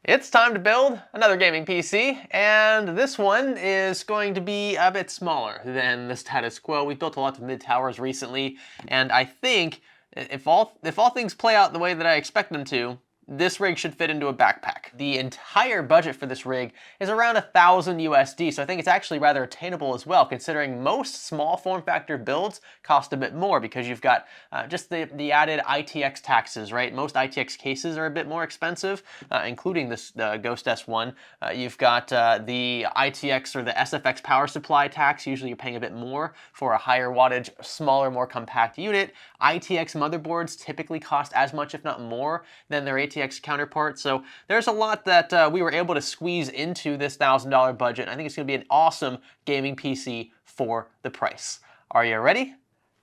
It's time to build another gaming PC, and this one is going to be a bit smaller than the status quo. We've built a lot of mid-towers recently, and I think if all things play out the way that I expect them to, this rig should fit into a backpack. The entire budget for this rig is around 1,000 USD, so I think it's actually rather attainable as well, considering most small form factor builds cost a bit more because you've got just the added ITX taxes, right? Most ITX cases are a bit more expensive, including this Ghost S1. You've got the ITX or the SFX power supply tax. Usually you're paying a bit more for a higher wattage, smaller, more compact unit. ITX motherboards typically cost as much, if not more, than their ATX counterparts. So there's a lot that we were able to squeeze into this $1,000 budget. I think it's going to be an awesome gaming PC for the price. Are you ready?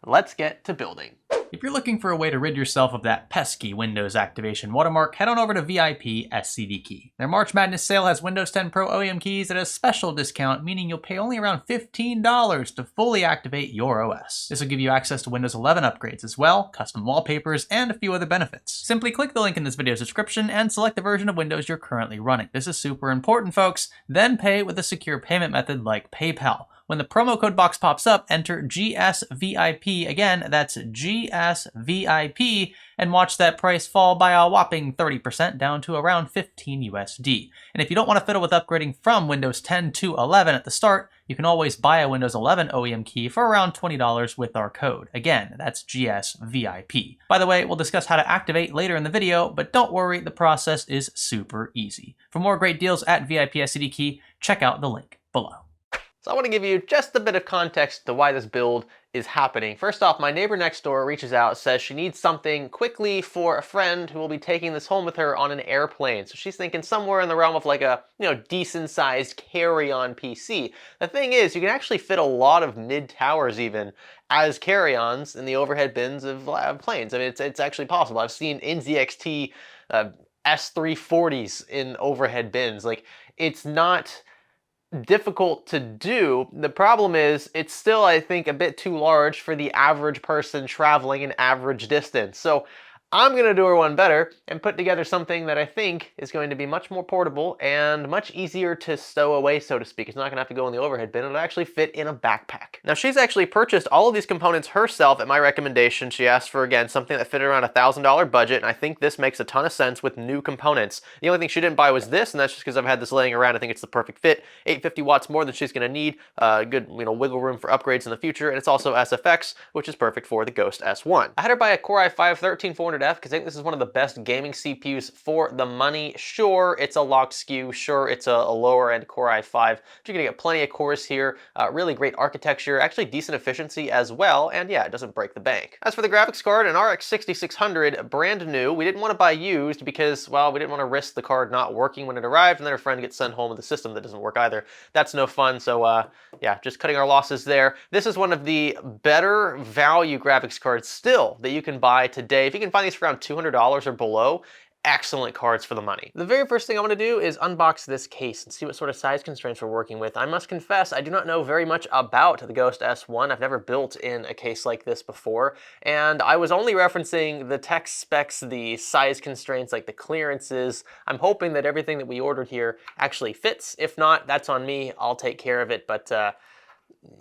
Let's get to building. If you're looking for a way to rid yourself of that pesky Windows activation watermark, head on over to VIP SCD Key. Their March Madness sale has Windows 10 Pro OEM keys at a special discount, meaning you'll pay only around $15 to fully activate your OS. This will give you access to Windows 11 upgrades as well, custom wallpapers, and a few other benefits. Simply click the link in this video's description and select the version of Windows you're currently running. This is super important, folks. Then pay with a secure payment method like PayPal. When the promo code box pops up, enter GSVIP, again, that's GSVIP, and watch that price fall by a whopping 30% down to around 15 USD. And if you don't want to fiddle with upgrading from Windows 10 to 11 at the start, you can always buy a Windows 11 OEM key for around $20 with our code. Again, that's GSVIP. By the way, we'll discuss how to activate later in the video, but don't worry, the process is super easy. For more great deals at VIP SCD Key, check out the link below. So I want to give you just a bit of context to why this build is happening. First off, my neighbor next door reaches out, says she needs something quickly for a friend who will be taking this home with her on an airplane. So she's thinking somewhere in the realm of like a, decent sized carry-on PC. The thing is, you can actually fit a lot of mid-towers even as carry-ons in the overhead bins of planes. I mean, it's actually possible. I've seen NZXT S340s in overhead bins. Like, it's not difficult to do. The problem is it's still, I think, a bit too large for the average person traveling an average distance. So I'm going to do her one better and put together something that I think is going to be much more portable and much easier to stow away, so to speak. It's not going to have to go in the overhead bin. It'll actually fit in a backpack. Now, she's actually purchased all of these components herself at my recommendation. She asked for, again, something that fit around $1,000 budget, and I think this makes a ton of sense with new components. The only thing she didn't buy was this, and that's just because I've had this laying around. I think it's the perfect fit. 850 watts more than she's going to need. Good, wiggle room for upgrades in the future, and it's also SFX, which is perfect for the Ghost S1. I had her buy a Core i5-13400F because I think this is one of the best gaming CPUs for the money. Sure, it's a locked SKU. Sure, it's a lower-end Core i5, but you're going to get plenty of cores here, really great architecture, actually decent efficiency as well, and yeah, it doesn't break the bank. As for the graphics card, an RX 6600, brand new. We didn't want to buy used because, well, we didn't want to risk the card not working when it arrived, and then our friend gets sent home with a system that doesn't work either. That's no fun, so yeah, just cutting our losses there. This is one of the better value graphics cards still that you can buy today. If you can find these for around $200 or below, excellent cards for the money. The very first thing I want to do is unbox this case and see what sort of size constraints we're working with. I must confess, I do not know very much about the Ghost S1. I've never built in a case like this before, and I was only referencing the tech specs, the size constraints, like the clearances. I'm hoping that everything that we ordered here actually fits. If not, that's on me. I'll take care of it, but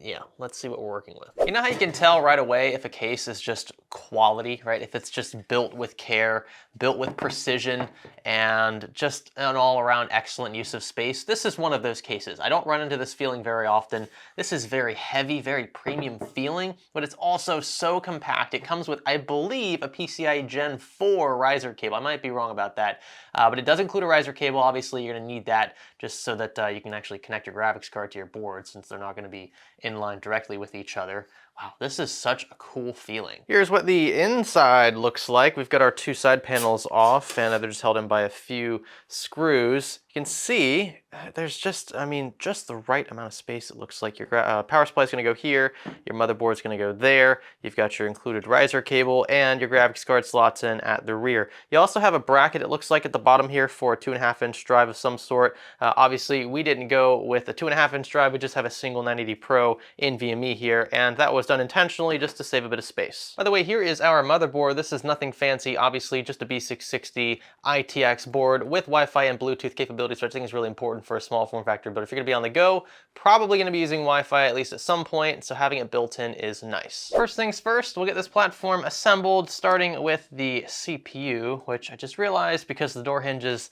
yeah, let's see what we're working with. You know how you can tell right away if a case is just quality, right? If it's just built with care, built with precision, and just an all-around excellent use of space? This is one of those cases. I don't run into this feeling very often. This is very heavy, very premium feeling, but it's also so compact. It comes with, I believe, a PCIe Gen 4 riser cable. I might be wrong about that, but it does include a riser cable. Obviously, you're gonna need that just so that you can actually connect your graphics card to your board, since they're not gonna be in line directly with each other. Wow, this is such a cool feeling. Here's what the inside looks like. We've got our two side panels off, and they're just held in by a few screws. You can see there's just, just the right amount of space. It looks like your power supply is going to go here, your motherboard is going to go there, you've got your included riser cable, and your graphics card slots in at the rear. You also have a bracket, it looks like, at the bottom here for a 2.5-inch drive of some sort. Obviously, we didn't go with a 2.5-inch drive, we just have a single 980 Pro NVMe here, and that was was done intentionally just to save a bit of space. By the way, here is our motherboard. This is nothing fancy, obviously just a B660 ITX board with Wi-Fi and Bluetooth capabilities, which I think is really important for a small form factor. But if you're gonna be on the go, probably gonna be using Wi-Fi at least at some point, so having it built in is nice. First things first, we'll get this platform assembled, starting with the CPU, which I just realized because the door hinges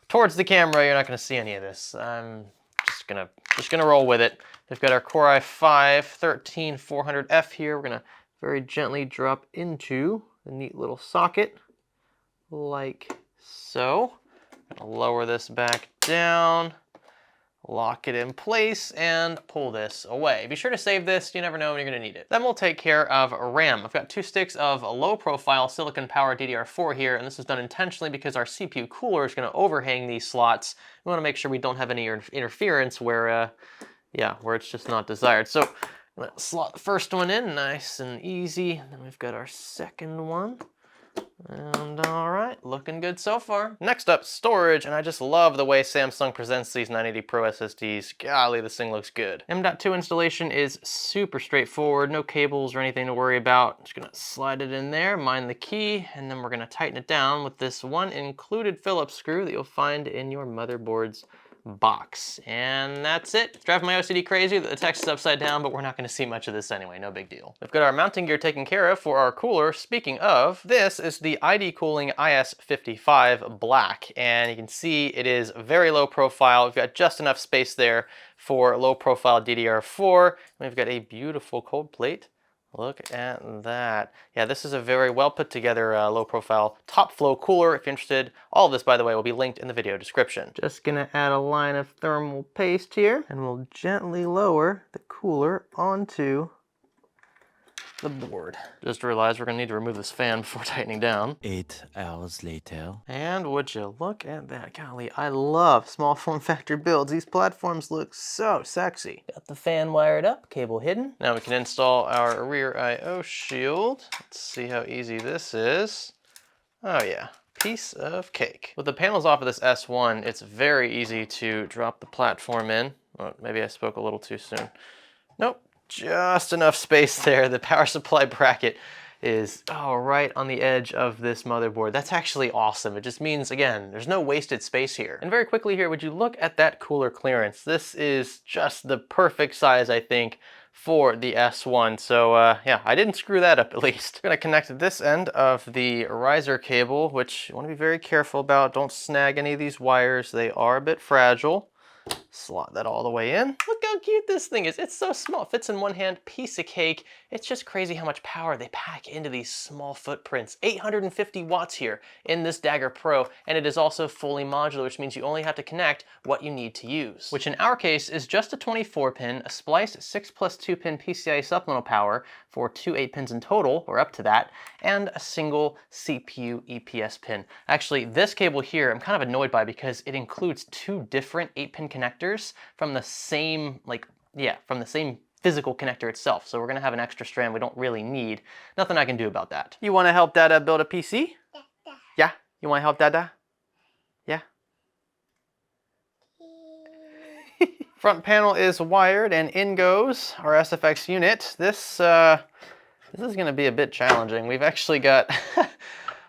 towards the camera, you're not gonna see any of this. I'm just gonna roll with it. We've got our Core i5-13400F here. We're gonna very gently drop into the neat little socket, like so. Gonna lower this back down, lock it in place, and pull this away. Be sure to save this, you never know when you're gonna need it. Then we'll take care of RAM. I've got 2 sticks of low profile silicon power DDR4 here, and this is done intentionally because our CPU cooler is gonna overhang these slots. We wanna make sure we don't have any interference where it's just not desired. So I'm gonna slot the first one in nice and easy. Then we've got our second one. And all right, looking good so far. Next up, storage, and I just love the way Samsung presents these 980 Pro SSDs. Golly, this thing looks good. M.2 installation is super straightforward, no cables or anything to worry about. Just gonna slide it in there, mind the key, and then we're gonna tighten it down with this one included Phillips screw that you'll find in your motherboard's box. And that's it. It's driving my OCD crazy that the text is upside down, but we're not going to see much of this anyway, no big deal. We've got our mounting gear taken care of for our cooler. Speaking of, this is the ID Cooling IS55 Black, and you can see it is very low profile. We've got just enough space there for low profile DDR4. We've got a beautiful cold plate. Look at that. Yeah, this is a very well put together low profile top flow cooler. If you're interested, all of this, by the way, will be linked in the video description. Just gonna add a line of thermal paste here, and we'll gently lower the cooler onto the board. Just realized we're gonna need to remove this fan before tightening down. 8 hours later. And would you look at that. Golly, I love small form factor builds. These platforms look so sexy. Got the fan wired up, cable hidden. Now we can install our rear I/O shield. Let's see how easy this is. Oh yeah, piece of cake. With the panels off of this S1, it's very easy to drop the platform in. Oh, maybe I spoke a little too soon. Nope. Just enough space there. The power supply bracket is right on the edge of this motherboard. That's actually awesome. It just means, again, there's no wasted space here. And very quickly here, would you look at that cooler clearance? This is just the perfect size, I think, for the S1. So yeah, I didn't screw that up at least. I'm gonna connect this end of the riser cable, which you wanna be very careful about. Don't snag any of these wires. They are a bit fragile. Slot that all the way in. Look how cute this thing is. It's so small. It fits in one hand, piece of cake. It's just crazy how much power they pack into these small footprints. 850 watts here in this Dagger Pro, and it is also fully modular, which means you only have to connect what you need to use, which in our case is just a 24-pin, a spliced 6+2-pin PCIe supplemental power for 2 8-pins in total, or up to that, and a single CPU EPS pin. Actually, this cable here I'm kind of annoyed by because it includes 2 different 8-pin connectors from the same, physical connector itself. So we're gonna have an extra strand we don't really need. Nothing I can do about that. You wanna help Dada build a PC? Yeah? You wanna help Dada? Yeah? Front panel is wired and in goes our SFX unit. This is gonna be a bit challenging. We've actually got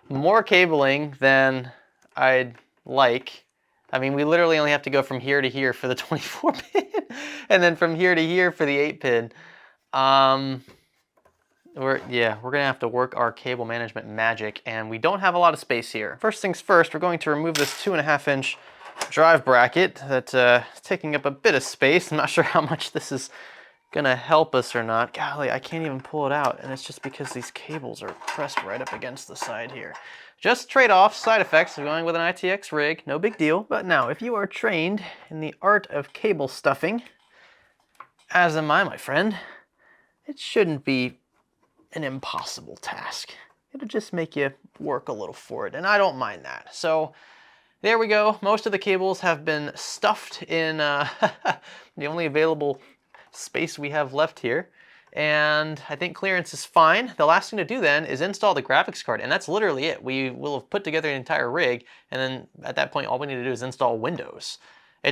more cabling than I'd like. I mean, we literally only have to go from here to here for the 24-pin, and then from here to here for the 8-pin. We're gonna have to work our cable management magic, and we don't have a lot of space here. First things first, we're going to remove this 2.5-inch drive bracket that's taking up a bit of space. I'm not sure how much this is gonna help us or not. Golly, I can't even pull it out, and it's just because these cables are pressed right up against the side here. Just trade-off side effects of going with an ITX rig, no big deal. But now, if you are trained in the art of cable stuffing, as am I, my friend, it shouldn't be an impossible task. It'll just make you work a little for it, and I don't mind that. So there we go. Most of the cables have been stuffed in the only available space we have left here. And I think clearance is fine. The last thing to do then is install the graphics card, and that's literally it. We will have put together an entire rig, and then at that point all we need to do is install Windows.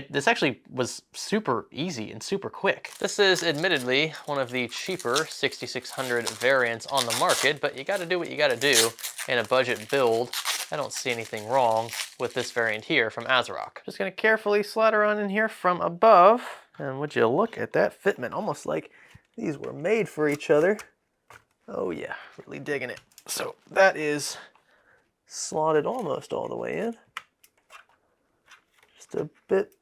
This actually was super easy and super quick. This is admittedly one of the cheaper 6600 variants on the market, but you gotta do what you gotta do in a budget build. I don't see anything wrong with this variant here from Azerock. Just gonna carefully slide around in here from above, and would you look at that fitment, almost like these were made for each other. Oh yeah, really digging it. So that is slotted almost all the way in. Just a bit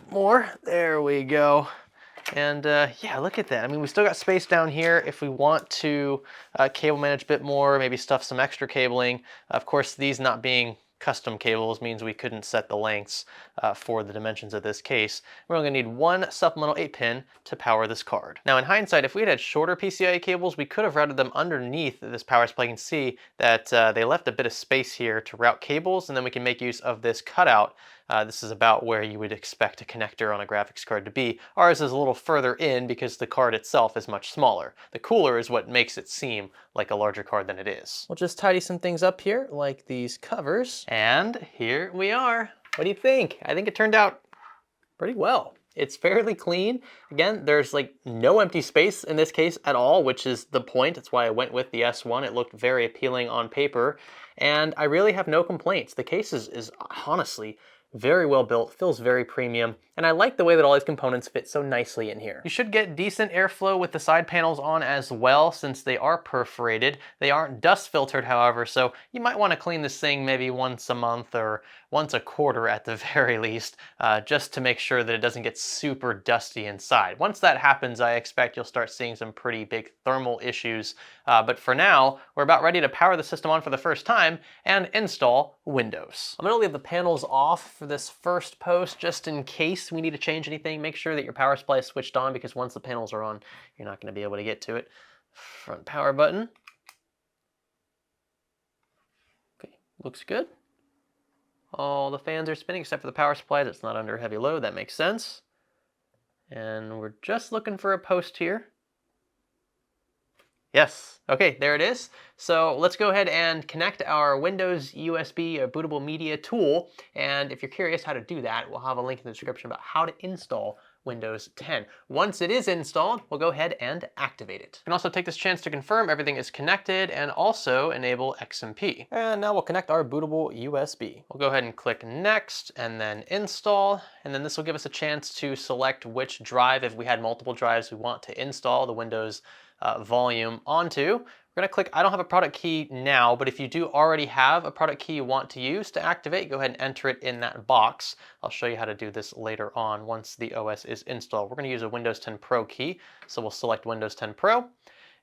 more. There we go. And yeah, look at that. I mean, we still got space down here if we want to cable manage a bit more, maybe stuff some extra cabling. Of course, these not being custom cables means we couldn't set the lengths for the dimensions of this case. We're only gonna need one supplemental 8-pin to power this card. Now in hindsight, if we had shorter PCIe cables, we could have routed them underneath this power supply. You can see that they left a bit of space here to route cables, and then we can make use of this cutout. This is about where you would expect a connector on a graphics card to be. Ours is a little further in because the card itself is much smaller. The cooler is what makes it seem like a larger card than it is. We'll just tidy some things up here, like these covers. And here we are. What do you think? I think it turned out pretty well. It's fairly clean. Again, there's like no empty space in this case at all, which is the point. That's why I went with the S1. It looked very appealing on paper, and I really have no complaints. The case is honestly very well built, feels very premium, and I like the way that all these components fit so nicely in here. You should get decent airflow with the side panels on as well, since they are perforated. They aren't dust filtered, however, so you might want to clean this thing maybe once a month or once a quarter at the very least, just to make sure that it doesn't get super dusty inside. Once that happens, I expect you'll start seeing some pretty big thermal issues, but for now, we're about ready to power the system on for the first time and install Windows. I'm gonna leave the panels off for this first post, just in case we need to change anything. Make sure that your power supply is switched on, because once the panels are on, you're not gonna be able to get to it. Front power button. Okay, looks good. All the fans are spinning except for the power supply that's not under heavy load. That makes sense. And we're just looking for a post here. Yes, okay, there it is. So let's go ahead and connect our Windows USB or bootable media tool. And if you're curious how to do that, we'll have a link in the description about how to install Windows 10. Once it is installed, we'll go ahead and activate it. You can also take this chance to confirm everything is connected and also enable XMP. And now we'll connect our bootable USB. We'll go ahead and click next and then install. And then this will give us a chance to select which drive, if we had multiple drives we want to install the Windows volume onto. We're gonna click, I don't have a product key now, but if you do already have a product key you want to use to activate, go ahead and enter it in that box. I'll show you how to do this later on once the OS is installed. We're gonna use a Windows 10 Pro key, so we'll select Windows 10 Pro,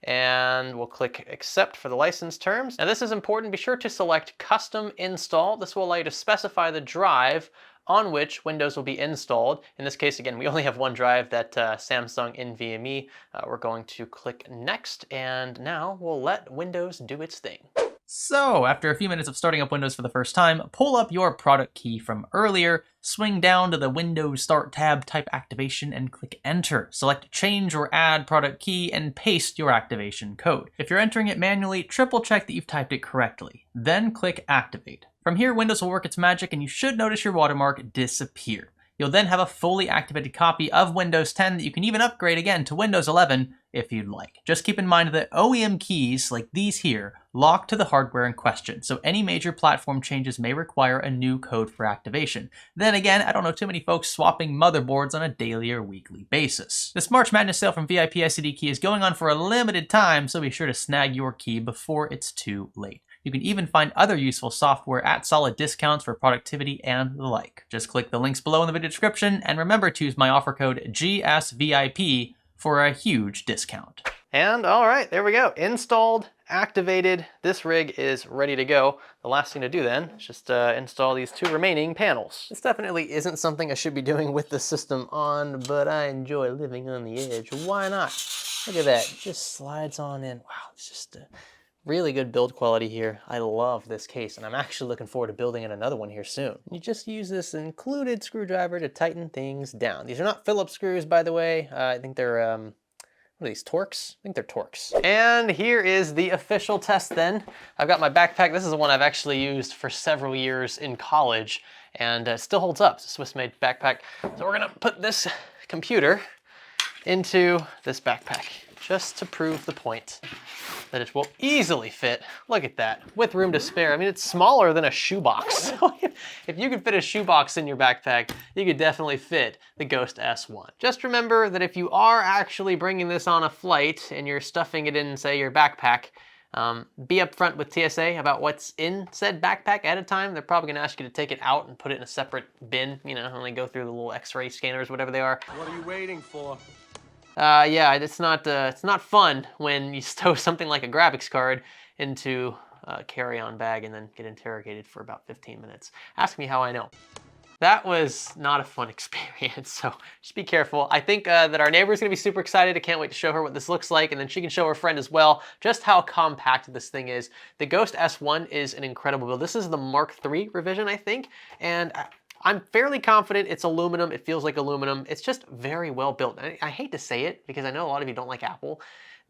and we'll click accept for the license terms. Now this is important, be sure to select custom install. This will allow you to specify the drive on which Windows will be installed. In this case, again, we only have one drive, that Samsung NVMe. We're going to click next, and now we'll let Windows do its thing. So, after a few minutes of starting up Windows for the first time, pull up your product key from earlier, swing down to the Windows Start tab, type activation, and click enter. Select change or add product key and paste your activation code. If you're entering it manually, triple check that you've typed it correctly. Then click activate. From here, Windows will work its magic and you should notice your watermark disappear. You'll then have a fully activated copy of Windows 10 that you can even upgrade again to Windows 11 if you'd like. Just keep in mind that OEM keys, like these here, lock to the hardware in question, so any major platform changes may require a new code for activation. Then again, I don't know too many folks swapping motherboards on a daily or weekly basis. This March Madness sale from VIP SCD Key is going on for a limited time, so be sure to snag your key before it's too late. You can even find other useful software at solid discounts for productivity and the like. Just click the links below in the video description, and remember to use my offer code GSVIP for a huge discount. And all right, there we go. Installed, activated. This rig is ready to go. The last thing to do then is just install these two remaining panels. This definitely isn't something I should be doing with the system on, but I enjoy living on the edge. Why not? Look at that, just slides on in. Wow, it's just really good build quality here. I love this case, and I'm actually looking forward to building in another one here soon. You just use this included screwdriver to tighten things down. These are not Phillips screws, by the way. I think they're, what are these, Torx? I think they're Torx. And here is the official test then. I've got my backpack. This is the one I've actually used for several years in college. and it still holds up. It's a Swiss-made backpack. So we're gonna put this computer into this backpack just to prove the point that it will easily fit. Look at that, with room to spare. I mean, it's smaller than a shoebox. So if you could fit a shoebox in your backpack, you could definitely fit the Ghost S1. Just remember that if you are actually bringing this on a flight and you're stuffing it in, say, your backpack, be upfront with TSA about what's in said backpack at a time. They're probably gonna ask you to take it out and put it in a separate bin, you know, only go through the little X-ray scanners, whatever they are. What are you waiting for? Yeah, it's not fun when you stow something like a graphics card into a carry-on bag and then get interrogated for about 15 minutes. Ask me how I know. That was not a fun experience, so just be careful. I think that our neighbor's gonna be super excited. I can't wait to show her what this looks like, and then she can show her friend as well just how compact this thing is. The Ghost S1 is an incredible build. This is the Mark III revision, I think, and I'm fairly confident it's aluminum. It feels like aluminum. It's just very well built. I hate to say it because I know a lot of you don't like Apple.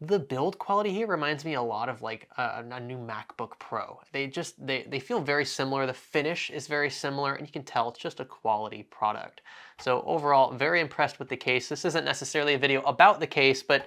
The build quality here reminds me a lot of like a new MacBook Pro. They feel very similar. The finish is very similar, and you can tell it's just a quality product. So overall, very impressed with the case. This isn't necessarily a video about the case, but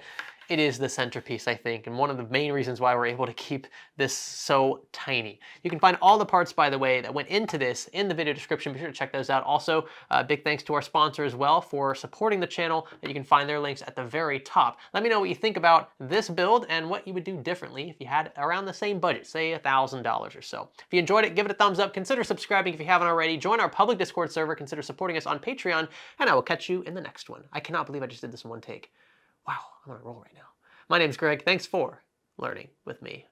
it is the centerpiece, I think, and one of the main reasons why we're able to keep this so tiny. You can find all the parts, by the way, that went into this in the video description. Be sure to check those out. Also, big thanks to our sponsor as well for supporting the channel. You can find their links at the very top. Let me know what you think about this build and what you would do differently if you had around the same budget, say $1,000 or so. If you enjoyed it, give it a thumbs up. Consider subscribing if you haven't already. Join our public Discord server. Consider supporting us on Patreon, and I will catch you in the next one. I cannot believe I just did this in one take. Wow, I'm on a roll right now. My name's Greg. Thanks for learning with me.